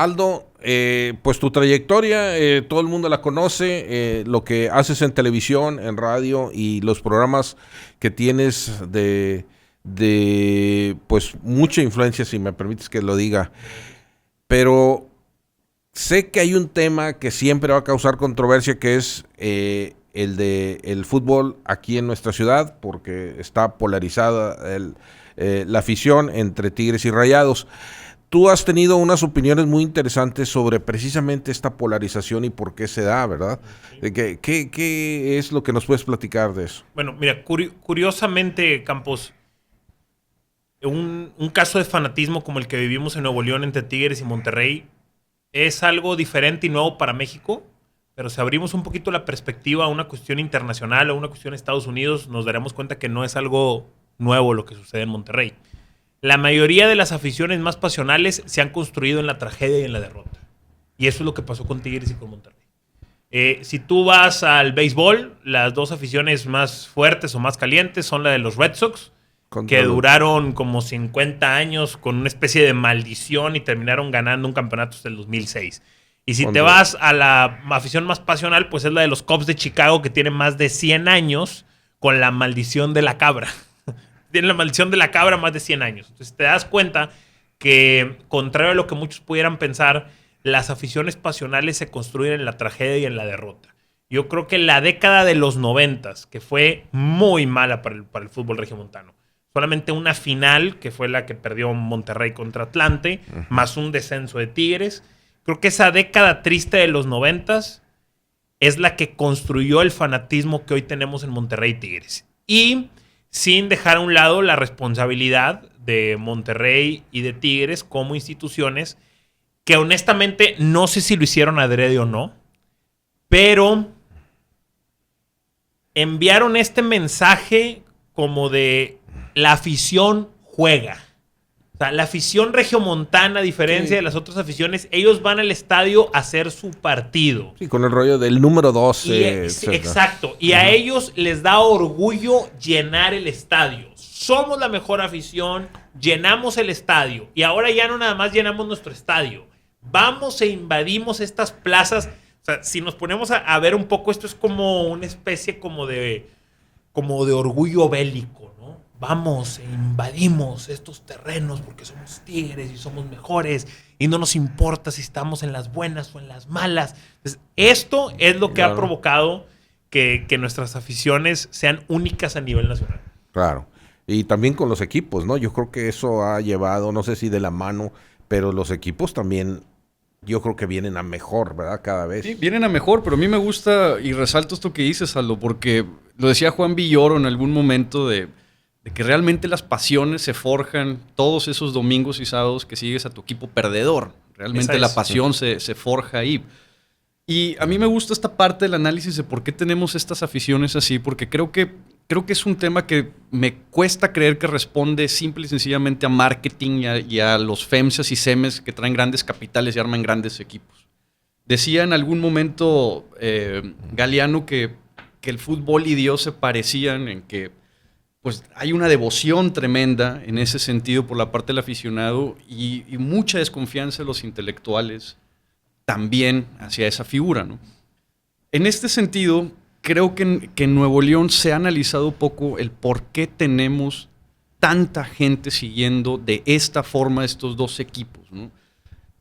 Aldo, pues tu trayectoria, todo el mundo la conoce, lo que haces en televisión, en radio y los programas que tienes pues mucha influencia, si me permites que lo diga. Pero sé que hay un tema que siempre va a causar controversia, que es el de el fútbol aquí en nuestra ciudad, porque está polarizada la afición entre Tigres y Rayados. Tú has tenido unas opiniones muy interesantes sobre precisamente esta polarización y por qué se da, ¿verdad? ¿Qué es lo que nos puedes platicar de eso? Bueno, mira, curiosamente, Campos, un caso de fanatismo como el que vivimos en Nuevo León entre Tigres y Monterrey es algo diferente y nuevo para México, pero si abrimos un poquito la perspectiva a una cuestión internacional o una cuestión de Estados Unidos, nos daremos cuenta que no es algo nuevo lo que sucede en Monterrey. La mayoría de las aficiones más pasionales se han construido en la tragedia y en la derrota. Y eso es lo que pasó con Tigres y con Monterrey. Si tú vas al béisbol, las dos aficiones más fuertes o más calientes son la de los Red Sox, que duraron como 50 años con una especie de maldición y terminaron ganando un campeonato hasta el 2006. Y si te vas a la afición más pasional, pues es la de los Cubs de Chicago, que tiene más de 100 años con la maldición de la cabra. Tiene la maldición de la cabra más de 100 años. Entonces te das cuenta que, contrario a lo que muchos pudieran pensar, las aficiones pasionales se construyen en la tragedia y en la derrota. Yo creo que la década de los 90, que fue muy mala para el fútbol regiomontano, solamente una final, que fue la que perdió Monterrey contra Atlante, más un descenso de Tigres. Creo que esa década triste de los 90 es la que construyó el fanatismo que hoy tenemos en Monterrey y Tigres. Y sin dejar a un lado la responsabilidad de Monterrey y de Tigres como instituciones, que honestamente no sé si lo hicieron adrede o no, pero enviaron este mensaje como de la afición juega. O sea, la afición regiomontana, a diferencia de las otras aficiones, ellos van al estadio a hacer su partido. Sí, con el rollo del número 12. Exacto. Y a ellos les da orgullo llenar el estadio. Somos la mejor afición, llenamos el estadio. Y ahora ya no nada más llenamos nuestro estadio. Vamos e invadimos estas plazas. O sea, si nos ponemos a ver un poco, esto es como una especie como de orgullo bélico, ¿no? Vamos e invadimos estos terrenos porque somos Tigres y somos mejores y no nos importa si estamos en las buenas o en las malas. Entonces, esto es lo que ha provocado que nuestras aficiones sean únicas a nivel nacional. Claro. Y también con los equipos, ¿no? Yo creo que eso ha llevado, no sé si de la mano, pero los equipos también, yo creo que vienen a mejor, ¿verdad? Cada vez. Sí, vienen a mejor, pero a mí me gusta y resalto esto que dices, Aldo, porque lo decía Juan Villoro en algún momento de que realmente las pasiones se forjan todos esos domingos y sábados que sigues a tu equipo perdedor. Realmente la pasión se forja ahí. Y a mí me gusta esta parte del análisis de por qué tenemos estas aficiones así, porque creo que es un tema que me cuesta creer que responde simple y sencillamente a marketing y a los FEMSAs y SEMES que traen grandes capitales y arman grandes equipos. Decía en algún momento Galeano que el fútbol y Dios se parecían en que pues hay una devoción tremenda en ese sentido por la parte del aficionado y mucha desconfianza de los intelectuales también hacia esa figura, ¿no? En este sentido, creo que en Nuevo León se ha analizado poco el por qué tenemos tanta gente siguiendo de esta forma estos dos equipos, ¿no?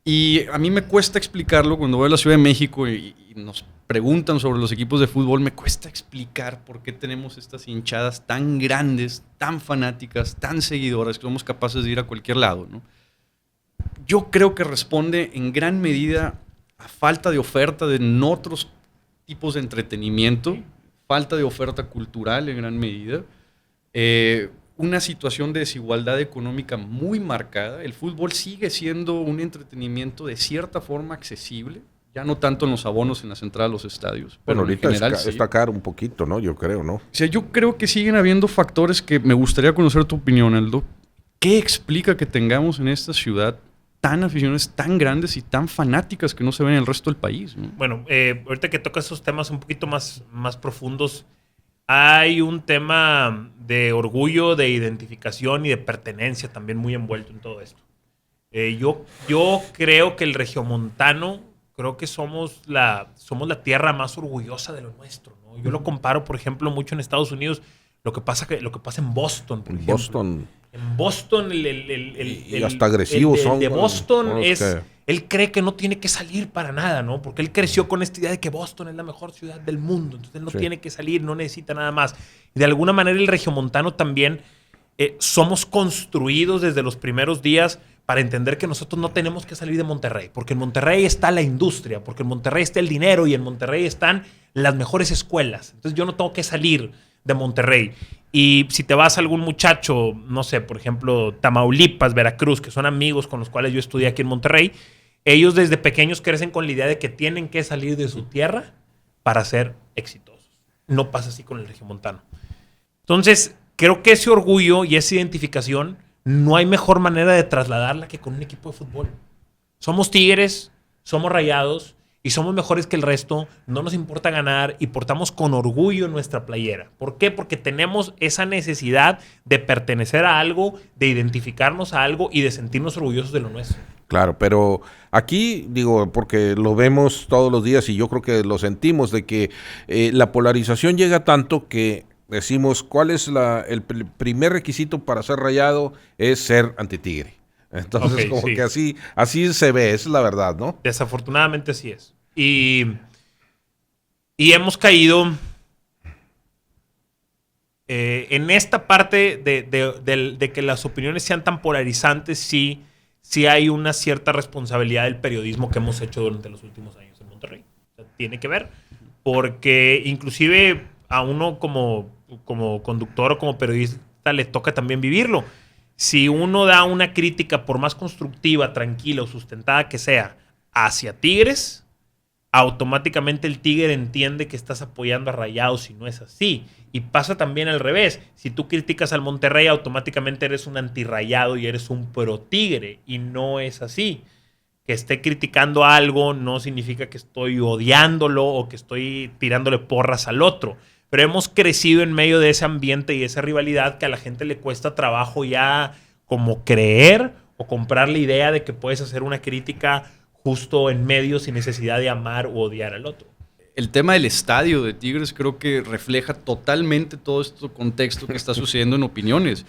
Y a mí me cuesta explicarlo cuando voy a la Ciudad de México y nos preguntan sobre los equipos de fútbol, me cuesta explicar por qué tenemos estas hinchadas tan grandes, tan fanáticas, tan seguidoras, que somos capaces de ir a cualquier lado, ¿no? Yo creo que responde en gran medida a falta de oferta de otros tipos de entretenimiento, falta de oferta cultural en gran medida, una situación de desigualdad económica muy marcada. El fútbol sigue siendo un entretenimiento de cierta forma accesible, ya no tanto en los abonos en la entrada de los estadios. Pero Bueno, ahorita en general, está caro un poquito, ¿no? Yo creo, ¿no? O sea, yo creo que siguen habiendo factores que me gustaría conocer tu opinión, Aldo. ¿Qué explica que tengamos en esta ciudad tan aficiones tan grandes y tan fanáticas que no se ven en el resto del país, ¿no? Bueno, ahorita que tocas esos temas un poquito más profundos, hay un tema de orgullo, de identificación y de pertenencia también muy envuelto en todo esto. Yo creo que el regiomontano, creo que somos la tierra más orgullosa de lo nuestro, ¿no? Yo lo comparo, por ejemplo, mucho en Estados Unidos, lo que pasa en Boston, por ejemplo. Boston. En Boston, y hasta agresivos el son. de Boston con es... que... Él cree que no tiene que salir para nada, ¿no? Porque él creció con esta idea de que Boston es la mejor ciudad del mundo. Entonces él no tiene que salir, no necesita nada más. Y de alguna manera el regiomontano también somos construidos desde los primeros días para entender que nosotros no tenemos que salir de Monterrey. Porque en Monterrey está la industria, porque en Monterrey está el dinero y en Monterrey están las mejores escuelas. Entonces yo no tengo que salir de Monterrey. Y si te vas a algún muchacho, no sé, por ejemplo, Tamaulipas, Veracruz, que son amigos con los cuales yo estudié aquí en Monterrey, ellos desde pequeños crecen con la idea de que tienen que salir de su tierra para ser exitosos. No pasa así con el regiomontano. Entonces, creo que ese orgullo y esa identificación no hay mejor manera de trasladarla que con un equipo de fútbol. Somos Tigres, somos Rayados, y somos mejores que el resto, no nos importa ganar y portamos con orgullo nuestra playera. ¿Por qué? Porque tenemos esa necesidad de pertenecer a algo, de identificarnos a algo y de sentirnos orgullosos de lo nuestro. Claro, pero aquí, digo, porque lo vemos todos los días y yo creo que lo sentimos, de que la polarización llega tanto que decimos, ¿cuál es el primer requisito para ser Rayado? Es ser antitigre. Entonces, que así se ve, es la verdad, ¿no? Desafortunadamente así es. Y hemos caído en esta parte de que las opiniones sean tan polarizantes, sí hay una cierta responsabilidad del periodismo que hemos hecho durante los últimos años en Monterrey. O sea, tiene que ver, porque inclusive a uno como conductor o como periodista le toca también vivirlo. Si uno da una crítica, por más constructiva, tranquila o sustentada que sea, hacia Tigres, automáticamente el Tigre entiende que estás apoyando a Rayados y no es así. Y pasa también al revés. Si tú criticas al Monterrey, automáticamente eres un antirrayado y eres un pro Tigre. Y no es así. Que esté criticando algo no significa que estoy odiándolo o que estoy tirándole porras al otro. Pero hemos crecido en medio de ese ambiente y esa rivalidad que a la gente le cuesta trabajo ya como creer o comprar la idea de que puedes hacer una crítica justo en medio sin necesidad de amar o odiar al otro. El tema del estadio de Tigres creo que refleja totalmente todo este contexto que está sucediendo en opiniones.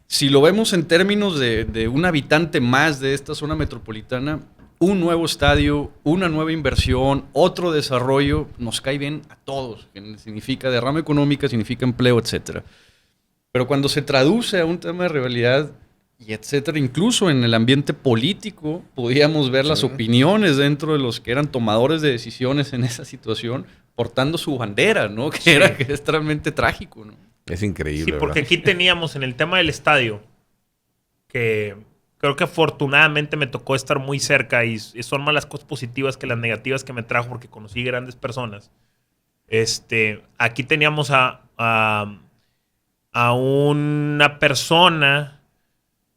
Si lo vemos en términos de un habitante más de esta zona metropolitana, un nuevo estadio, una nueva inversión, otro desarrollo, nos cae bien a todos. Significa derrama económica, significa empleo, etc. Pero cuando se traduce a un tema de rivalidad y etcétera, incluso en el ambiente político, podíamos ver las opiniones dentro de los que eran tomadores de decisiones en esa situación, portando su bandera, ¿no? Que es realmente trágico, ¿no? Es increíble. Sí, porque aquí teníamos en el tema del estadio, que creo que afortunadamente me tocó estar muy cerca y son más las cosas positivas que las negativas que me trajo porque conocí grandes personas. Aquí teníamos a una persona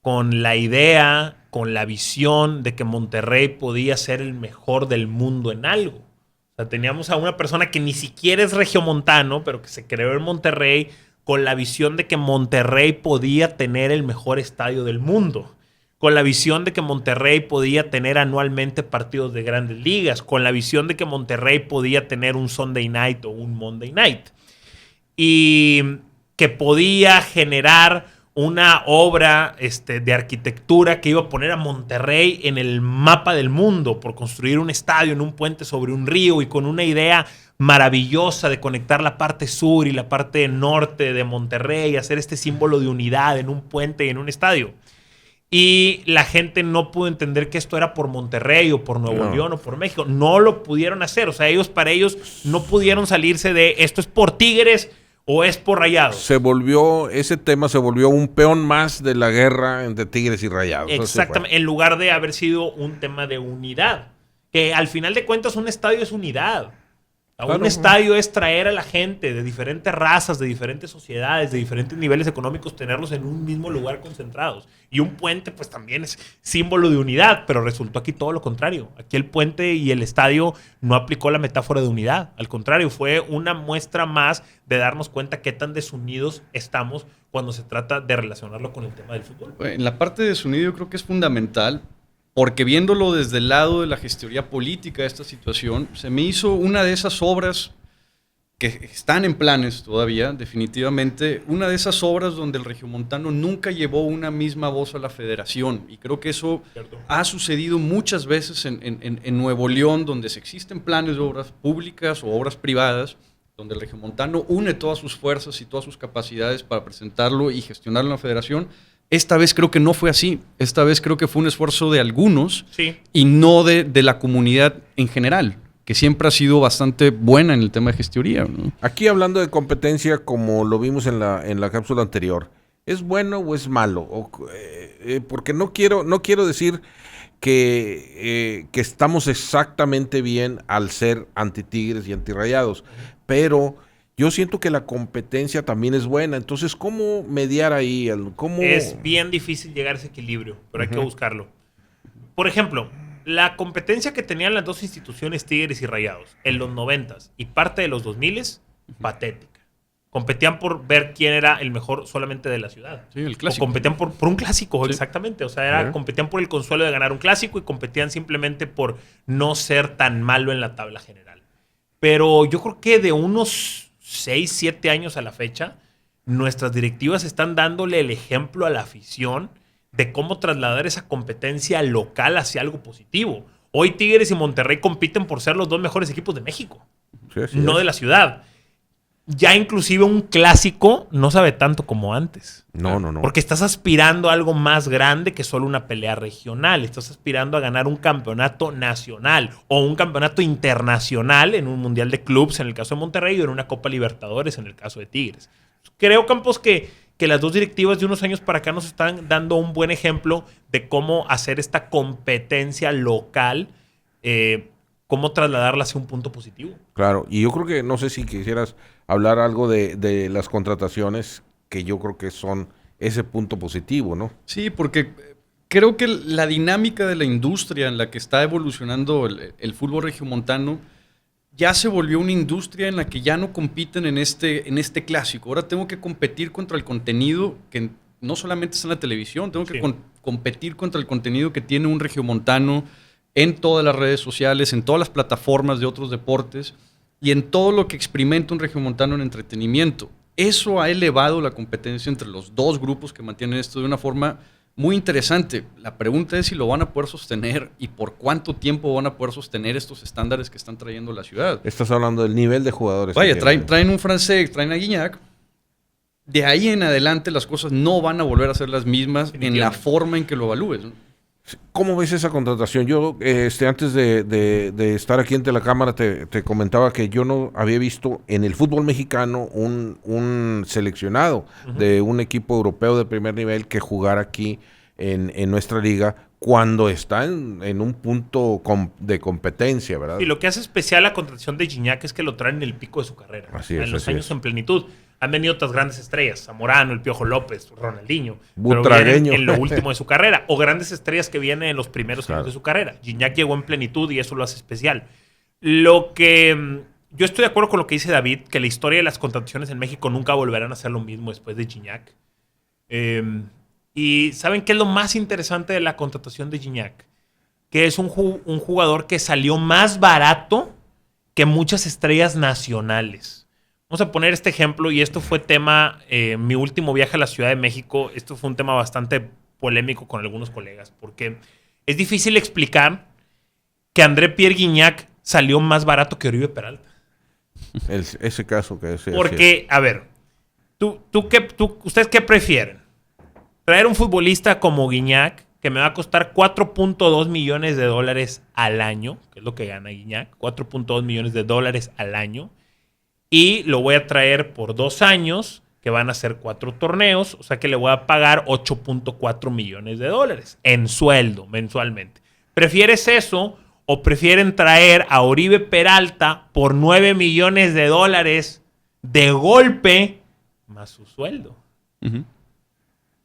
con la idea, con la visión de que Monterrey podía ser el mejor del mundo en algo. O sea, teníamos a una persona que ni siquiera es regiomontano, pero que se creó en Monterrey con la visión de que Monterrey podía tener el mejor estadio del mundo. Con la visión de que Monterrey podía tener anualmente partidos de grandes ligas, con la visión de que Monterrey podía tener un Sunday Night o un Monday Night, y que podía generar una obra de arquitectura que iba a poner a Monterrey en el mapa del mundo por construir un estadio en un puente sobre un río y con una idea maravillosa de conectar la parte sur y la parte norte de Monterrey y hacer este símbolo de unidad en un puente y en un estadio. Y la gente no pudo entender que esto era por Monterrey o por Nuevo León o por México. No lo pudieron hacer. O sea, para ellos no pudieron salirse de esto es por Tigres o es por Rayados. Ese tema se volvió un peón más de la guerra entre Tigres y Rayados. Exactamente, en lugar de haber sido un tema de unidad. Que al final de cuentas un estadio es unidad. Claro. Un estadio es traer a la gente de diferentes razas, de diferentes sociedades, de diferentes niveles económicos, tenerlos en un mismo lugar concentrados. Y un puente pues también es símbolo de unidad, pero resultó aquí todo lo contrario. Aquí el puente y el estadio no aplicó la metáfora de unidad. Al contrario, fue una muestra más de darnos cuenta qué tan desunidos estamos cuando se trata de relacionarlo con el tema del fútbol. En la parte de desunido yo creo que es fundamental porque viéndolo desde el lado de la gestoría política de esta situación, se me hizo una de esas obras que están en planes todavía, definitivamente, una de esas obras donde el regiomontano nunca llevó una misma voz a la federación. Y creo que eso ha sucedido muchas veces en Nuevo León, donde se existen planes de obras públicas o obras privadas, donde el regiomontano une todas sus fuerzas y todas sus capacidades para presentarlo y gestionarlo en la federación. Esta vez creo que no fue así. Esta vez creo que fue un esfuerzo de algunos y no de la comunidad en general, que siempre ha sido bastante buena en el tema de gestoría, ¿no? Aquí hablando de competencia, como lo vimos en la cápsula anterior, ¿es bueno o es malo? Porque no quiero decir que estamos exactamente bien al ser anti-Tigres y anti-Rayados, pero yo siento que la competencia también es buena. Entonces, ¿cómo mediar ahí? Es bien difícil llegar a ese equilibrio, pero hay que buscarlo. Por ejemplo, la competencia que tenían las dos instituciones, Tigres y Rayados, en los 90s y parte de los 2000s, patética. Competían por ver quién era el mejor solamente de la ciudad. Sí, el clásico. O competían por un clásico, exactamente. O sea, competían por el consuelo de ganar un clásico y competían simplemente por no ser tan malo en la tabla general. Pero yo creo que de unos 6, 7 años a la fecha, nuestras directivas están dándole el ejemplo a la afición de cómo trasladar esa competencia local hacia algo positivo. Hoy Tigres y Monterrey compiten por ser los dos mejores equipos de México, no de la ciudad. Ya inclusive un clásico no sabe tanto como antes. No. Porque estás aspirando a algo más grande que solo una pelea regional. Estás aspirando a ganar un campeonato nacional o un campeonato internacional en un mundial de clubes en el caso de Monterrey o en una Copa Libertadores en el caso de Tigres. Creo, Campos, que las dos directivas de unos años para acá nos están dando un buen ejemplo de cómo hacer esta competencia local, cómo trasladarla hacia un punto positivo. Claro, y yo creo que, no sé si quisieras hablar algo de las contrataciones, que yo creo que son ese punto positivo, ¿no? Sí, porque creo que la dinámica de la industria en la que está evolucionando el fútbol regiomontano ya se volvió una industria en la que ya no compiten en este clásico. Ahora tengo que competir contra el contenido que no solamente está en la televisión, tengo que competir contra el contenido que tiene un regiomontano en todas las redes sociales, en todas las plataformas de otros deportes y en todo lo que experimenta un regiomontano en entretenimiento. Eso ha elevado la competencia entre los dos grupos que mantienen esto de una forma muy interesante. La pregunta es si lo van a poder sostener y por cuánto tiempo van a poder sostener estos estándares que están trayendo la ciudad. Estás hablando del nivel de jugadores. Vaya, traen un francés, traen a Gignac. De ahí en adelante las cosas no van a volver a ser las mismas en la forma en que lo evalúes, ¿no? ¿Cómo ves esa contratación? Yo, antes de estar aquí ante la cámara, te comentaba que yo no había visto en el fútbol mexicano un seleccionado de un equipo europeo de primer nivel que jugara aquí en nuestra liga cuando está en un punto de competencia, ¿verdad? Y lo que hace especial la contratación de Gignac es que lo traen en el pico de su carrera. Así es, en los así años es. en plenitud. Han venido otras grandes estrellas, Zamorano, el Piojo López, Ronaldinho. Butragueño. En lo último de su carrera. O grandes estrellas que vienen en los primeros años de su carrera. Gignac llegó en plenitud y eso lo hace especial. Lo que... Yo estoy de acuerdo con lo que dice David, que la historia de las contrataciones en México nunca volverán a ser lo mismo después de Gignac. Y ¿saben qué es lo más interesante de la contratación de Gignac? Que es un jugador que salió más barato que muchas estrellas nacionales. Vamos a poner este ejemplo, y esto fue tema, mi último viaje a la Ciudad de México, esto fue un tema bastante polémico con algunos colegas, porque es difícil explicar que André Pierre Gignac salió más barato que Oribe Peralta. Ese caso que decía. Porque, a ver, ¿ustedes qué prefieren? ¿Traer un futbolista como Gignac, que me va a costar $4.2 millones al año, que es lo que gana Gignac, $4.2 millones al año, y lo voy a traer por 2 años, que van a ser 4 torneos, o sea que le voy a pagar $8.4 millones en sueldo mensualmente? ¿Prefieres eso o prefieren traer a Oribe Peralta por $9 millones de golpe más su sueldo?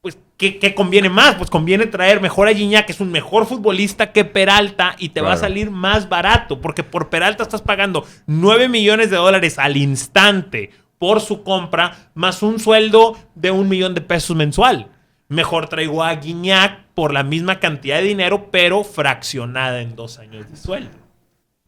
Pues, ¿qué conviene más? Pues conviene traer mejor a Gignac, que es un mejor futbolista que Peralta, y te va a salir más barato, porque por Peralta estás pagando $9 millones al instante por su compra, más un sueldo de $1 millón mensual. Mejor traigo a Guiñac por la misma cantidad de dinero, pero fraccionada en 2 años de sueldo.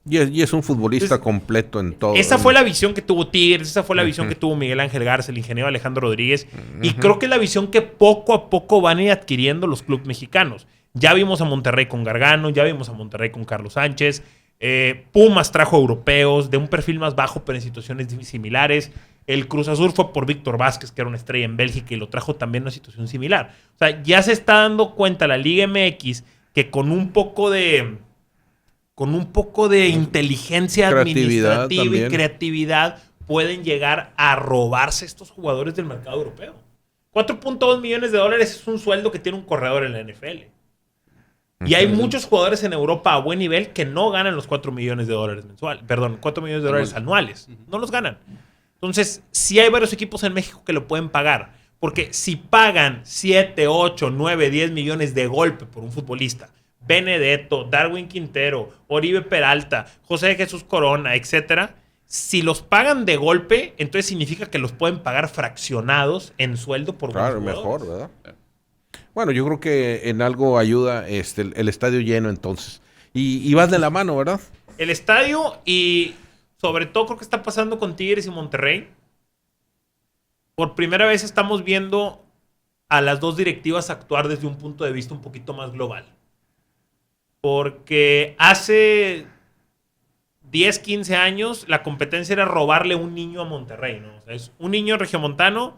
Y es un futbolista completo en todo. Esa fue la visión que tuvo Tigres, esa fue la visión que tuvo Miguel Ángel Garza, el ingeniero Alejandro Rodríguez. Y creo que es la visión que poco a poco van a ir adquiriendo los clubes mexicanos. Ya vimos a Monterrey con Gargano, ya vimos a Monterrey con Carlos Sánchez. Pumas trajo europeos de un perfil más bajo, pero en situaciones similares. El Cruz Azul fue por Víctor Vázquez, que era una estrella en Bélgica, y lo trajo también en una situación similar. O sea, ya se está dando cuenta la Liga MX que con un poco de inteligencia administrativa y creatividad pueden llegar a robarse estos jugadores del mercado europeo. 4.2 millones de dólares es un sueldo que tiene un corredor en la NFL. Y hay muchos jugadores en Europa a buen nivel que no ganan los 4 millones de dólares mensuales. Perdón, 4 millones de dólares anuales. No los ganan. Entonces, sí hay varios equipos en México que lo pueden pagar. Porque si pagan 7, 8, 9, 10 millones de golpe por un futbolista, Benedetto, Darwin Quintero, Oribe Peralta, José Jesús Corona, etcétera, si los pagan de golpe, entonces significa que los pueden pagar fraccionados en sueldo por claro, mejor, ¿verdad? Bueno, yo creo que en algo ayuda el estadio lleno entonces. Y vas de la mano, ¿verdad? El estadio y sobre todo creo que está pasando con Tigres y Monterrey. Por primera vez estamos viendo a las dos directivas actuar desde un punto de vista un poquito más global. Porque hace 10, 15 años la competencia era robarle un niño a Monterrey, ¿no? O sea, es un niño regiomontano,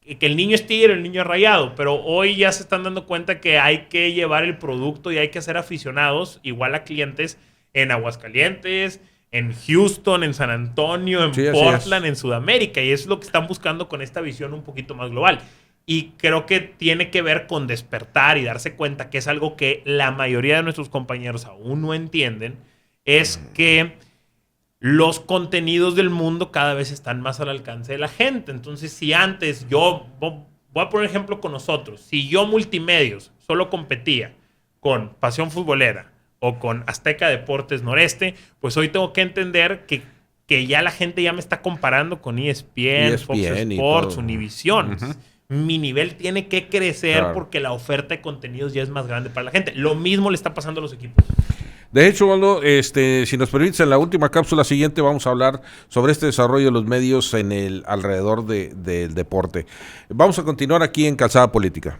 que el niño es Tigre, el niño es Rayado, pero hoy ya se están dando cuenta que hay que llevar el producto y hay que hacer aficionados igual a clientes en Aguascalientes, en Houston, en San Antonio, en Portland, en Sudamérica, y eso es lo que están buscando con esta visión un poquito más global. Y creo que tiene que ver con despertar y darse cuenta que es algo que la mayoría de nuestros compañeros aún no entienden, es que los contenidos del mundo cada vez están más al alcance de la gente. Entonces, si antes voy a poner ejemplo con nosotros, si yo Multimedios solo competía con Pasión Futbolera o con Azteca Deportes Noreste, pues hoy tengo que entender que ya la gente ya me está comparando con ESPN Fox Sports, Univision. Mi nivel tiene que crecer porque la oferta de contenidos ya es más grande para la gente. Lo mismo le está pasando a los equipos. De hecho, Waldo, si nos permites, en la última cápsula siguiente vamos a hablar sobre este desarrollo de los medios en el alrededor del deporte. Vamos a continuar aquí en Calzada Política.